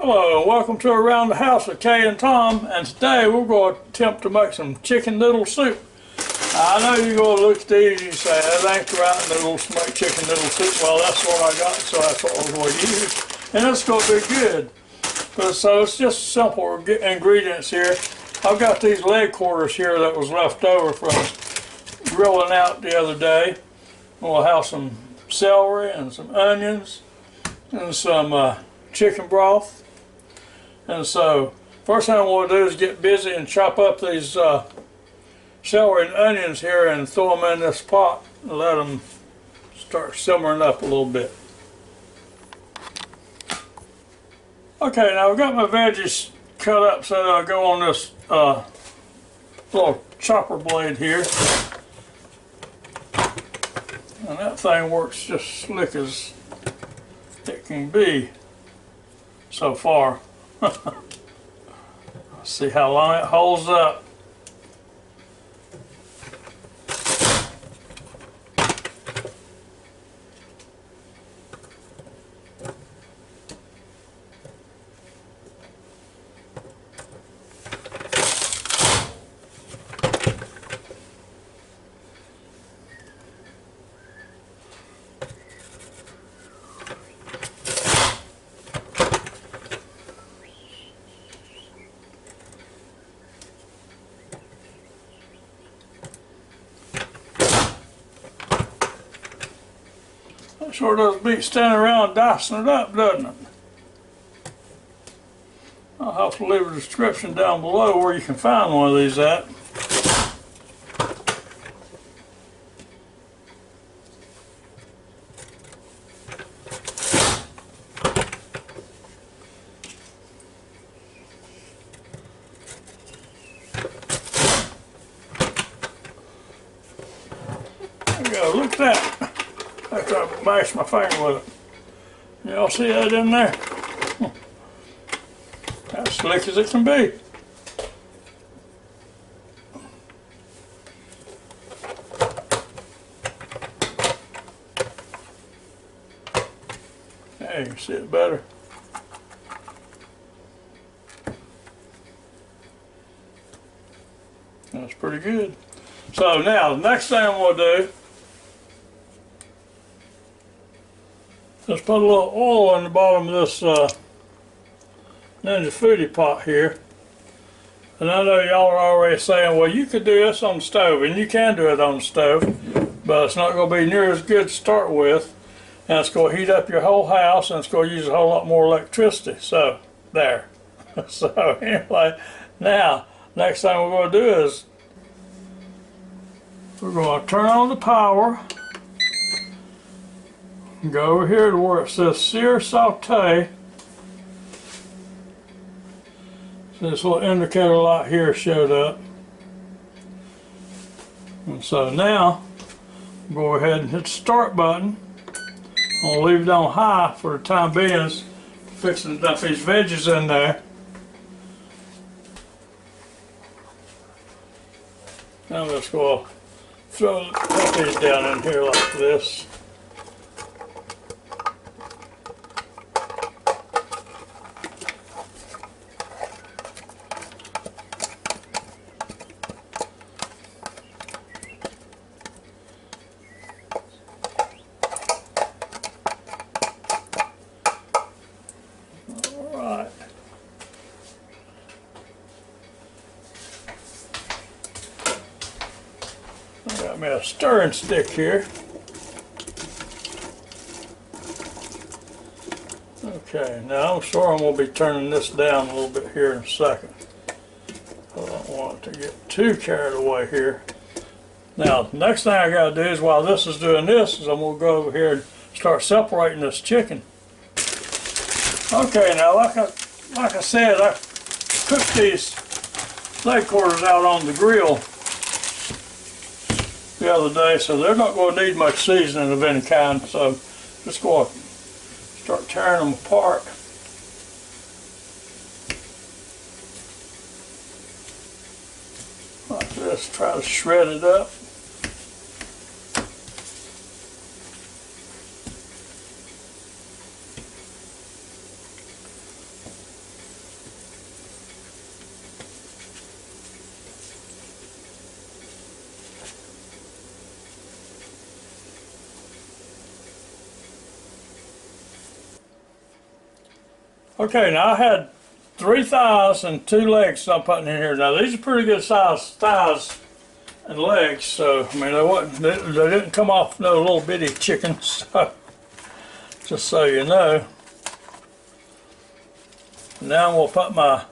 Hello and welcome to Around the House with Kay and Tom, and today we're going to attempt to make some chicken noodle soup. I know you're going to look at these and you say, that ain't the right noodles to make chicken noodle soup. Well, that's what I got, so that's what we're going to use. And it's going to be good. But so it's just simple ingredients here. I've got these leg quarters here that was left over from grilling out the other day. We'll have some celery and some onions and some chicken broth. And so, first thing I want to do is get busy and chop up these celery and onions here and throw them in this pot and let them start simmering up a little bit. Okay, now I've got my veggies cut up so they'll go on this little chopper blade here. And that thing works just slick as it can be so far. Let's see how long it holds up. It sure does beat standing around dicing it up, doesn't it? I'll have to leave a description down below where you can find one of these at. There we go, look at that. After I mash my finger with it. Y'all see that in there? As slick as it can be. There, you can see it better. That's pretty good. So now, the next thing I'm going to do, just put a little oil in the bottom of this Ninja FOODi pot here. And I know y'all are already saying, well, you could do this on the stove, and you can do it on the stove, but it's not going to be near as good to start with, and it's going to heat up your whole house, and it's going to use a whole lot more electricity. So, there. So, anyway, now, next thing we're going to do is we're going to turn on the power. Go over here to where it says sear saute. So this little indicator light here showed up. And so now, go ahead and hit the start button. I'll leave it on high for the time being, fixing to dump these veggies in there. Now I'm just going to put these down in here like this. I got me a stirring stick here. Okay, now I'm sure I'm going to be turning this down a little bit here in a second. I don't want it to get too carried away here. Now, the next thing I got to do is, while this is doing this, is I'm going to go over here and start separating this chicken. Okay, now like I said, I cooked these leg quarters out on the grill the other day, so they're not going to need much seasoning of any kind. So just go and start tearing them apart. Like this, try to shred it up. Okay, now I had 3 thighs and 2 legs I'm putting in here. Now these are pretty good size thighs and legs, so I mean they didn't come off no little bitty chickens. So, just so you know. Now I'm gonna put my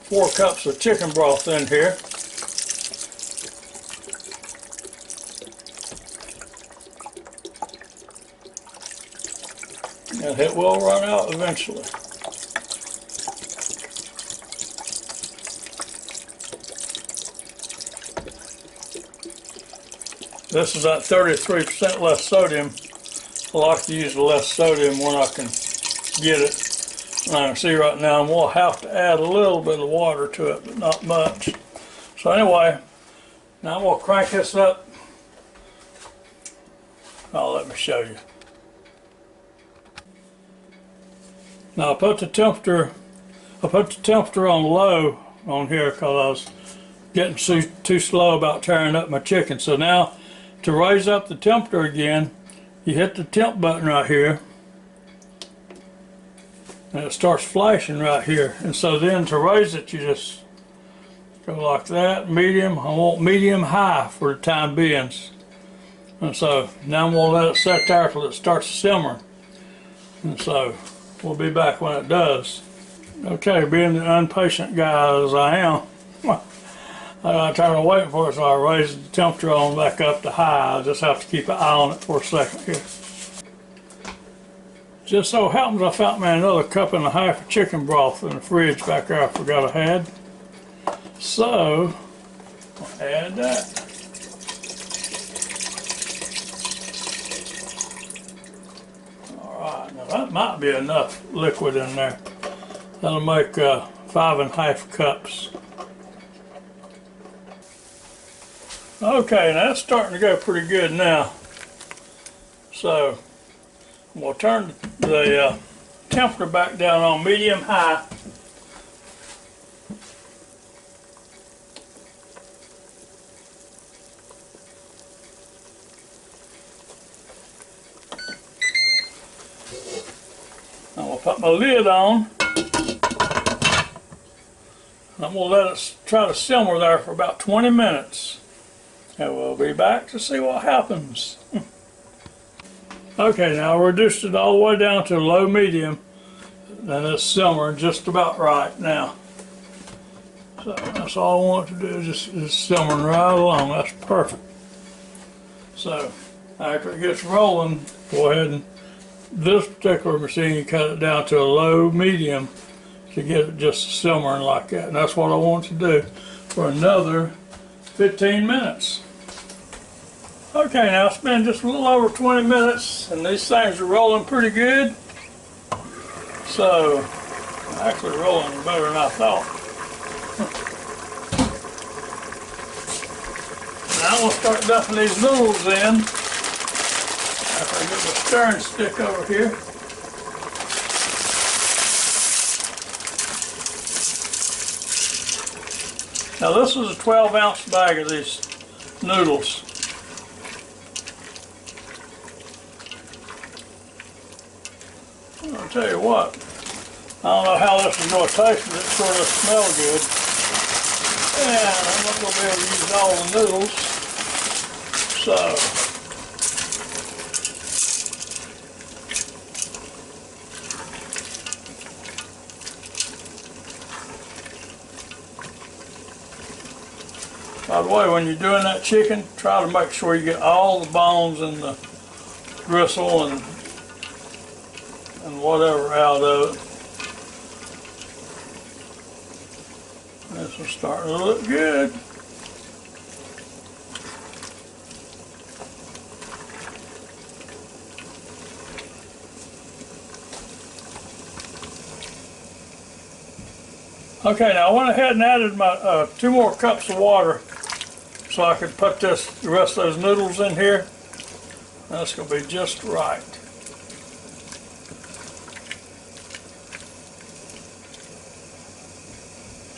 4 cups of chicken broth in here. And it will run out eventually. This is at 33% less sodium. I like to use the less sodium when I can get it. And I can see right now I'm going to have to add a little bit of water to it, but not much. So anyway, now I'm going to crank this up. Oh, let me show you. Now I put the temperature on low on here because I was getting too slow about tearing up my chicken. So now to raise up the temperature again, you hit the temp button right here and it starts flashing right here. And so then to raise it, you just go like that, medium. I want medium high for the time being. And so now I'm going to let it set there till it starts simmering. And so we'll be back when it does. Okay, being the impatient guy as I am, I gotta turn to wait for it, so I raise the temperature on back up to high. I just have to keep an eye on it for a second here. Just so happens I found me another 1.5 cups of chicken broth in the fridge back there I forgot I had. So, I'll add that. Alright, now that might be enough liquid in there. That'll make 5.5 cups. Okay, now that's starting to go pretty good now. So, we'll turn the temperature back down on medium high. I'm going to put my lid on. I'm going to let it try to simmer there for about 20 minutes. And we'll be back to see what happens. Okay, now I reduced it all the way down to low medium. And it's simmering just about right now. So that's all I want to do, just simmering right along. That's perfect. So after it gets rolling, go ahead and this particular machine, you cut it down to a low medium to get it just simmering like that. And that's what I want to do for another 15 minutes. Okay, now it's been just a little over 20 minutes and these things are rolling pretty good. So, actually rolling better than I thought. Now I'm going to start dumping these noodles in. After I get my stirring stick over here. Now this is a 12-ounce bag of these noodles. I'll tell you what, I don't know how this is going to taste, but it sure does smell good. And I'm not going to be able to use all the noodles. So, by the way, when you're doing that chicken, try to make sure you get all the bones and the gristle and whatever out of it. This is starting to look good. Okay, now I went ahead and added my 2 more cups of water so I could put the rest of those noodles in here. That's going to be just right.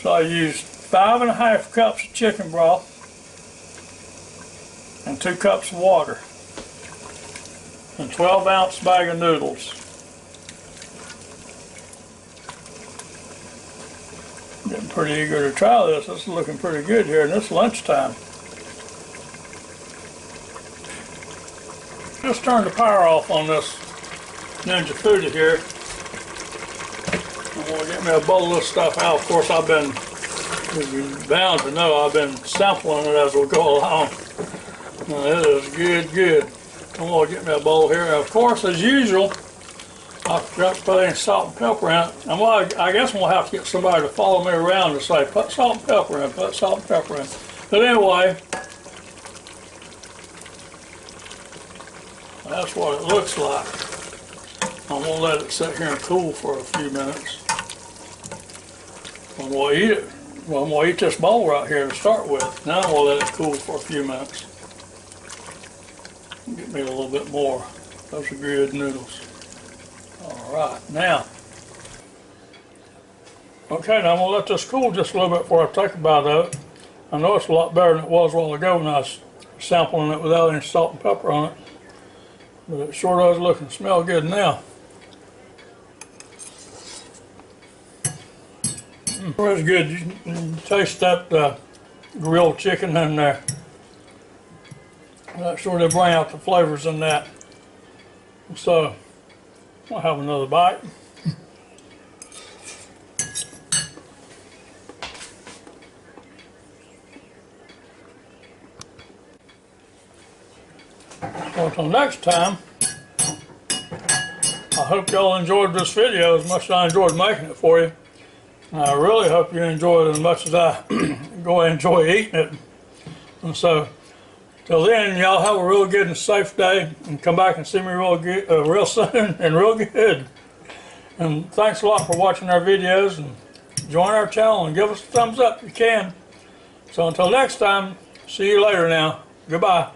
So I used 5.5 cups of chicken broth and 2 cups of water and 12-ounce bag of noodles. pretty eager to try this. It's looking pretty good here, and it's lunchtime. Just turned the power off on this Ninja FOODi here. I'm gonna get me a bowl of this stuff out. Of course, I've been, you're bound to know, I've been sampling it as we go along. It is good. I'm gonna get me a bowl here. Of course, as usual, I forgot to put any salt and pepper in it. And well, I guess I'm gonna have to get somebody to follow me around and say, put salt and pepper in, put salt and pepper in. But anyway, that's what it looks like. I'm gonna let it sit here and cool for a few minutes. I'm gonna eat it. Well, I'm gonna eat this bowl right here to start with. Now I'm gonna let it cool for a few minutes. Get me a little bit more. Those are good noodles. All right, now. Okay, now I'm gonna let this cool just a little bit before I take a bite of it. I know it's a lot better than it was a while ago when I was sampling it without any salt and pepper on it. But it sure does look and smell good now. It's good. You can taste that grilled chicken in there. That sure did bring out the flavors in that. So, I'll have another bite. So until next time, I hope y'all enjoyed this video as much as I enjoyed making it for you. And I really hope you enjoyed it as much as I enjoy eating it. And so, till then, y'all have a real good and safe day, and come back and see me real soon and real good. And thanks a lot for watching our videos, and join our channel and give us a thumbs up if you can. So until next time, see you later now. Goodbye.